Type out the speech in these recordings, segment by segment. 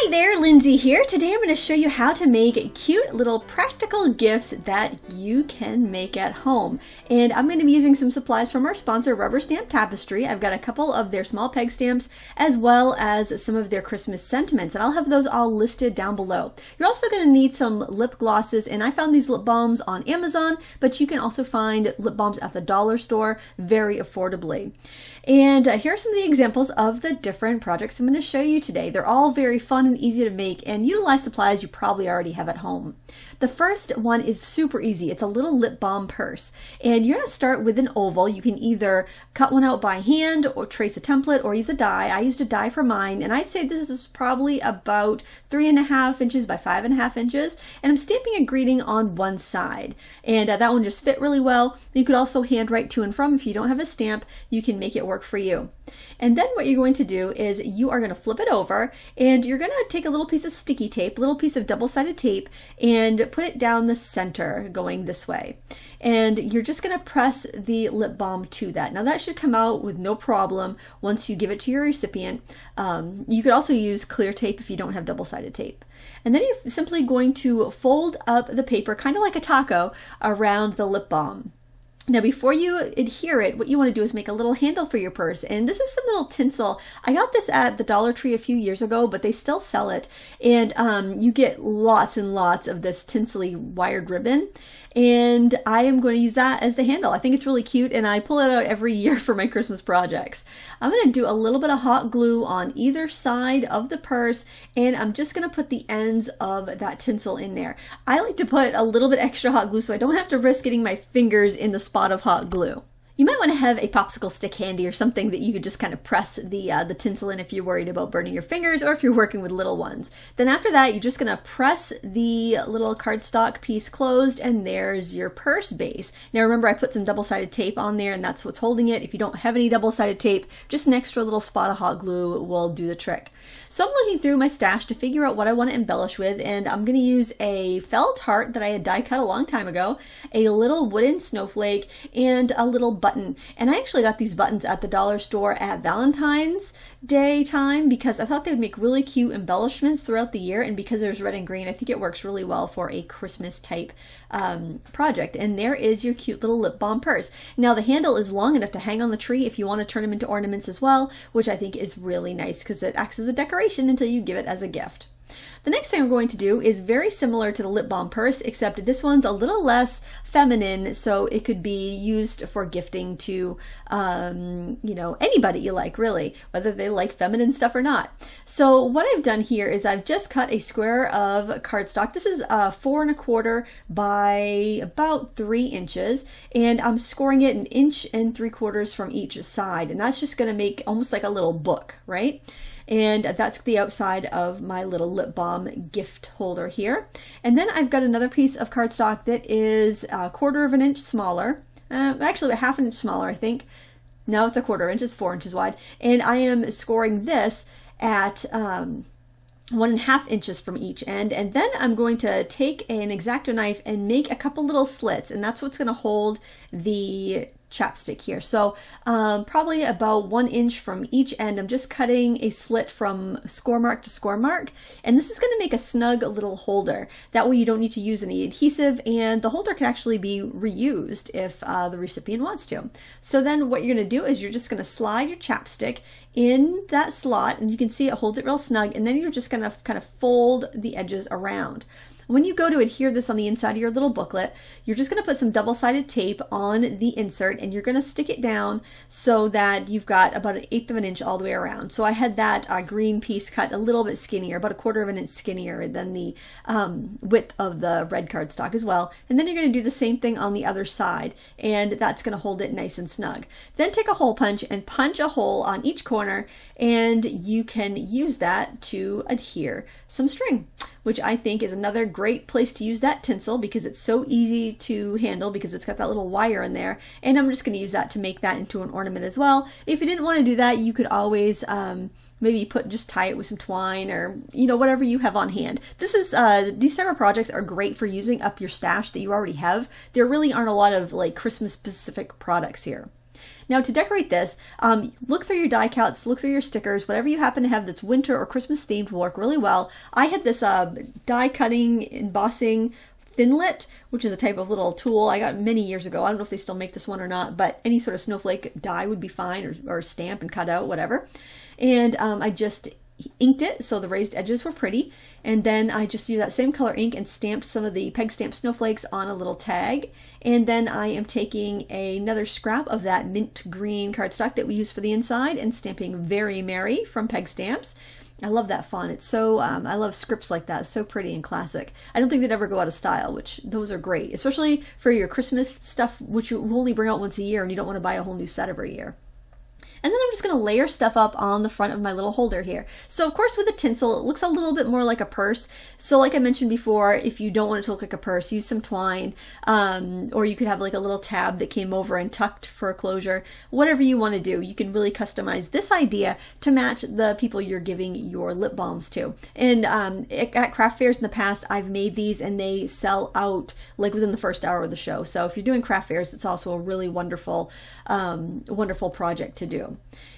Hi there, Lindsay here. Today I'm going to show you how to make cute little practical gifts that you can make at home. And I'm going to be using some supplies from our sponsor, Rubber Stamp Tapestry. I've got a couple of their small peg stamps as well as some of their Christmas sentiments, and I'll have those all listed down below. You're also going to need some lip glosses, and I found these lip balms on Amazon, but you can also find lip balms at the dollar store very affordably. And here are some of the examples of the different projects I'm going to show you today. They're all very fun and easy to make and utilize supplies you probably already have at home. The first one is super easy. It's a little lip balm purse, and you're going to start with an oval. You can either cut one out by hand or trace a template or use a die. I used a die for mine, and I'd say this is probably about 3.5 inches by 5.5 inches, and I'm stamping a greeting on one side, and that one just fit really well. You could also hand write to and from. If you don't have a stamp, you can make it work for you. And then what you're going to do is you are going to flip it over, and you're going to take a little piece of sticky tape, a little piece of double-sided tape, and put it down the center going this way. And you're just going to press the lip balm to that. Now that should come out with no problem once you give it to your recipient. You could also use clear tape if you don't have double-sided tape. And then you're simply going to fold up the paper, kind of like a taco, around the lip balm. Now before you adhere it, what you want to do is make a little handle for your purse, and this is some little tinsel. I got this at the Dollar Tree a few years ago, but they still sell it, and you get lots and lots of this tinsely wired ribbon, and I am going to use that as the handle. I think it's really cute, and I pull it out every year for my Christmas projects. I'm going to do a little bit of hot glue on either side of the purse, and I'm just going to put the ends of that tinsel in there. I like to put a little bit extra hot glue so I don't have to risk getting my fingers in the spot of hot glue. You might want to have a popsicle stick handy or something that you could just kind of press the tinsel in if you're worried about burning your fingers or if you're working with little ones. Then after that, you're just going to press the little cardstock piece closed, and there's your purse base. Now remember, I put some double-sided tape on there, and that's what's holding it. If you don't have any double-sided tape, just an extra little spot of hot glue will do the trick. So I'm looking through my stash to figure out what I want to embellish with, and I'm going to use a felt heart that I had die cut a long time ago, a little wooden snowflake, and a little button. And I actually got these buttons at the dollar store at Valentine's Day time because I thought they would make really cute embellishments throughout the year, and because there's red and green, I think it works really well for a Christmas type project. And there is your cute little lip balm purse. Now the handle is long enough to hang on the tree if you want to turn them into ornaments as well, which I think is really nice because it acts as a decoration until you give it as a gift. The next thing we're going to do is very similar to the lip balm purse, except this one's a little less feminine, so it could be used for gifting to, anybody you like, really, whether they like feminine stuff or not. So what I've done here is I've just cut a square of cardstock. This is 4 1/4 by about 3 inches, and I'm scoring it 1 3/4 inches from each side, and that's just going to make almost like a little book, right? And that's the outside of my little lip balm gift holder here. And then I've got another piece of cardstock that is 1/4 inch smaller, actually 1/2 inch smaller, I think. No, it's 1/4 inch, it's 4 inches wide. And I am scoring this at 1.5 inches from each end, and then I'm going to take an X-Acto knife and make a couple little slits, and that's what's going to hold the chapstick here. So probably about 1 inch from each end. I'm just cutting a slit from score mark to score mark, and this is going to make a snug little holder. That way you don't need to use any adhesive, and the holder can actually be reused if the recipient wants to. So then what you're going to do is you're just going to slide your chapstick in that slot, and you can see it holds it real snug, and then you're just going to kind of fold the edges around. When you go to adhere this on the inside of your little booklet, you're just going to put some double-sided tape on the insert, and you're going to stick it down so that you've got about 1/8 inch all the way around. So I had that green piece cut a little bit skinnier, about 1/4 inch skinnier than the width of the red cardstock as well. And then you're going to do the same thing on the other side, and that's going to hold it nice and snug. Then take a hole punch and punch a hole on each corner, and you can use that to adhere some string, which I think is another great place to use that tinsel because it's so easy to handle because it's got that little wire in there. And I'm just going to use that to make that into an ornament as well. If you didn't want to do that, you could always maybe just tie it with some twine or, whatever you have on hand. This is, these type of projects are great for using up your stash that you already have. There really aren't a lot of like Christmas specific products here. Now to decorate this, look through your die cuts, look through your stickers, whatever you happen to have that's winter or Christmas themed will work really well. I had this die cutting embossing Thinlit, which is a type of little tool I got many years ago. I don't know if they still make this one or not, but any sort of snowflake die would be fine, or stamp and cut out, whatever. And I just inked it so the raised edges were pretty, and then I just used that same color ink and stamped some of the peg stamp snowflakes on a little tag. And then I am taking another scrap of that mint green cardstock that we use for the inside and stamping Very Merry from Peg Stamps. I love that font. It's so, I love scripts like that. It's so pretty and classic. I don't think they'd ever go out of style, which those are great, especially for your Christmas stuff, which you only bring out once a year and you don't want to buy a whole new set every year. And then I'm just going to layer stuff up on the front of my little holder here. So of course with the tinsel, it looks a little bit more like a purse. So like I mentioned before, if you don't want it to look like a purse, use some twine, or you could have like a little tab that came over and tucked for a closure. Whatever you want to do, you can really customize this idea to match the people you're giving your lip balms to. And at craft fairs in the past, I've made these and they sell out like within the first hour of the show. So if you're doing craft fairs, it's also a really wonderful, wonderful project to do.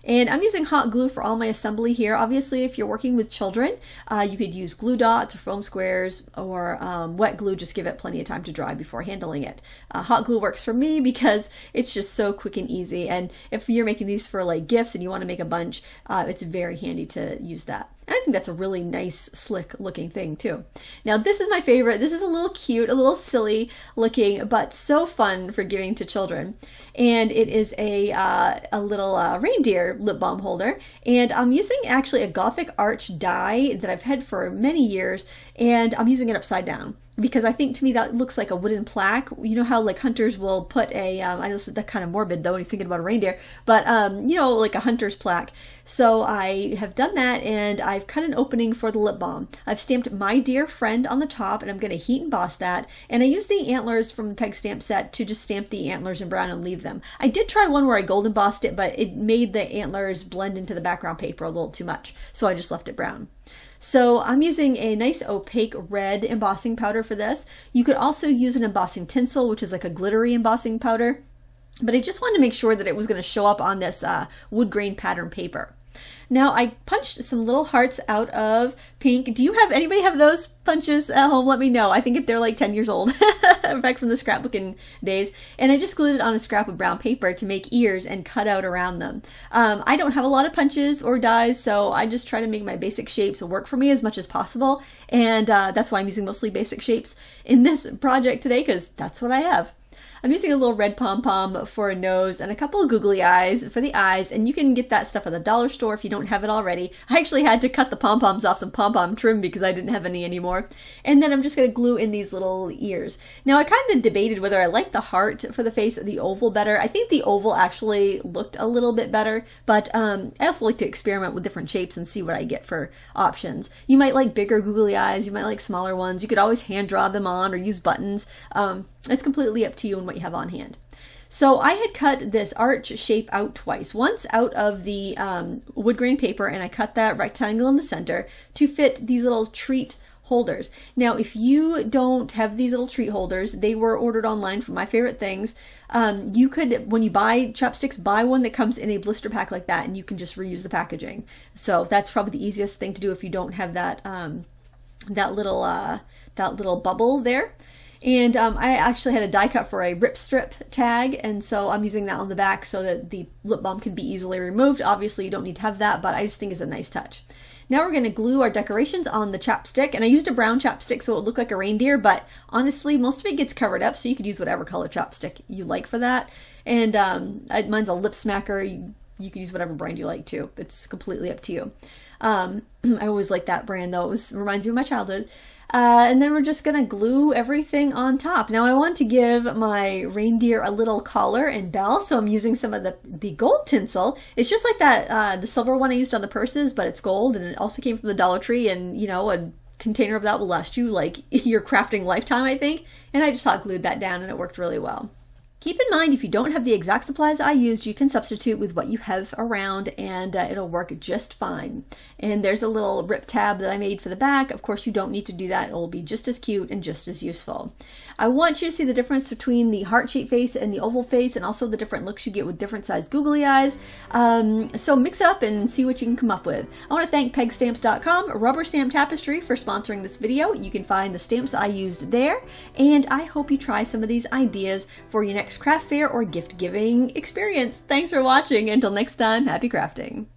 And I'm using hot glue for all my assembly here. Obviously, if you're working with children, you could use glue dots or foam squares or wet glue. Just give it plenty of time to dry before handling it. Hot glue works for me because it's just so quick and easy. And if you're making these for like gifts and you want to make a bunch, it's very handy to use that. And I think that's a really nice, slick looking thing too. Now this is my favorite. This is a little cute, a little silly looking, but so fun for giving to children. And it is a little reindeer lip balm holder. And I'm using actually a Gothic arch die that I've had for many years, and I'm using it upside down, because I think to me that looks like a wooden plaque. You know how like hunters will put a, I know that's kind of morbid though when you're thinking about a reindeer, but you know, like a hunter's plaque. So I have done that, and I've cut an opening for the lip balm. I've stamped My Dear Friend on the top, and I'm going to heat emboss that. And I used the antlers from the Peg Stamp set to just stamp the antlers in brown and leave them. I did try one where I gold embossed it, but it made the antlers blend into the background paper a little too much, so I just left it brown. So I'm using a nice opaque red embossing powder for this. You could also use an embossing tinsel, which is like a glittery embossing powder, but I just wanted to make sure that it was going to show up on this wood grain pattern paper. Now I punched some little hearts out of pink. Do you have, anybody have those punches at home? Let me know. I think they're like 10 years old, back from the scrapbooking days. And I just glued it on a scrap of brown paper to make ears and cut out around them. I don't have a lot of punches or dies, so I just try to make my basic shapes work for me as much as possible. And that's why I'm using mostly basic shapes in this project today, because that's what I have. I'm using a little red pom-pom for a nose and a couple of googly eyes for the eyes, and you can get that stuff at the dollar store if you don't have it already. I actually had to cut the pom-poms off some pom-pom trim because I didn't have any anymore. And then I'm just going to glue in these little ears. Now I kind of debated whether I liked the heart for the face or the oval better. I think the oval actually looked a little bit better, but I also like to experiment with different shapes and see what I get for options. You might like bigger googly eyes, you might like smaller ones. You could always hand draw them on or use buttons. It's completely up to you and what you have on hand. So I had cut this arch shape out twice. Once out of the wood grain paper, and I cut that rectangle in the center to fit these little treat holders. Now, if you don't have these little treat holders, they were ordered online from My Favorite Things. You could, when you buy chopsticks, buy one that comes in a blister pack like that, and you can just reuse the packaging. So that's probably the easiest thing to do if you don't have that that little bubble there. And I actually had a die cut for a rip strip tag, and so I'm using that on the back so that the lip balm can be easily removed. Obviously you don't need to have that, but I just think it's a nice touch. Now we're going to glue our decorations on the chapstick, and I used a brown chapstick so it would look like a reindeer, but honestly most of it gets covered up, so you could use whatever color chapstick you like for that. And mine's a lip smacker. You could use whatever brand you like too. It's completely up to you. I always like that brand though. It reminds me of my childhood. And then we're just going to glue everything on top. Now I want to give my reindeer a little collar and bell, so I'm using some of the gold tinsel. It's just like that, the silver one I used on the purses, but it's gold, and it also came from the Dollar Tree, and you know, a container of that will last you like your crafting lifetime, I think. And I just hot glued that down and it worked really well. Keep in mind, if you don't have the exact supplies I used, you can substitute with what you have around and it'll work just fine. And there's a little rip tab that I made for the back. Of course, you don't need to do that. It will be just as cute and just as useful. I want you to see the difference between the heart-shaped face and the oval face, and also the different looks you get with different sized googly eyes. So mix it up and see what you can come up with. I want to thank pegstamps.com, Rubber Stamp Tapestry, for sponsoring this video. You can find the stamps I used there, and I hope you try some of these ideas for your next craft fair or gift giving experience. Thanks for watching. Until next time, happy crafting.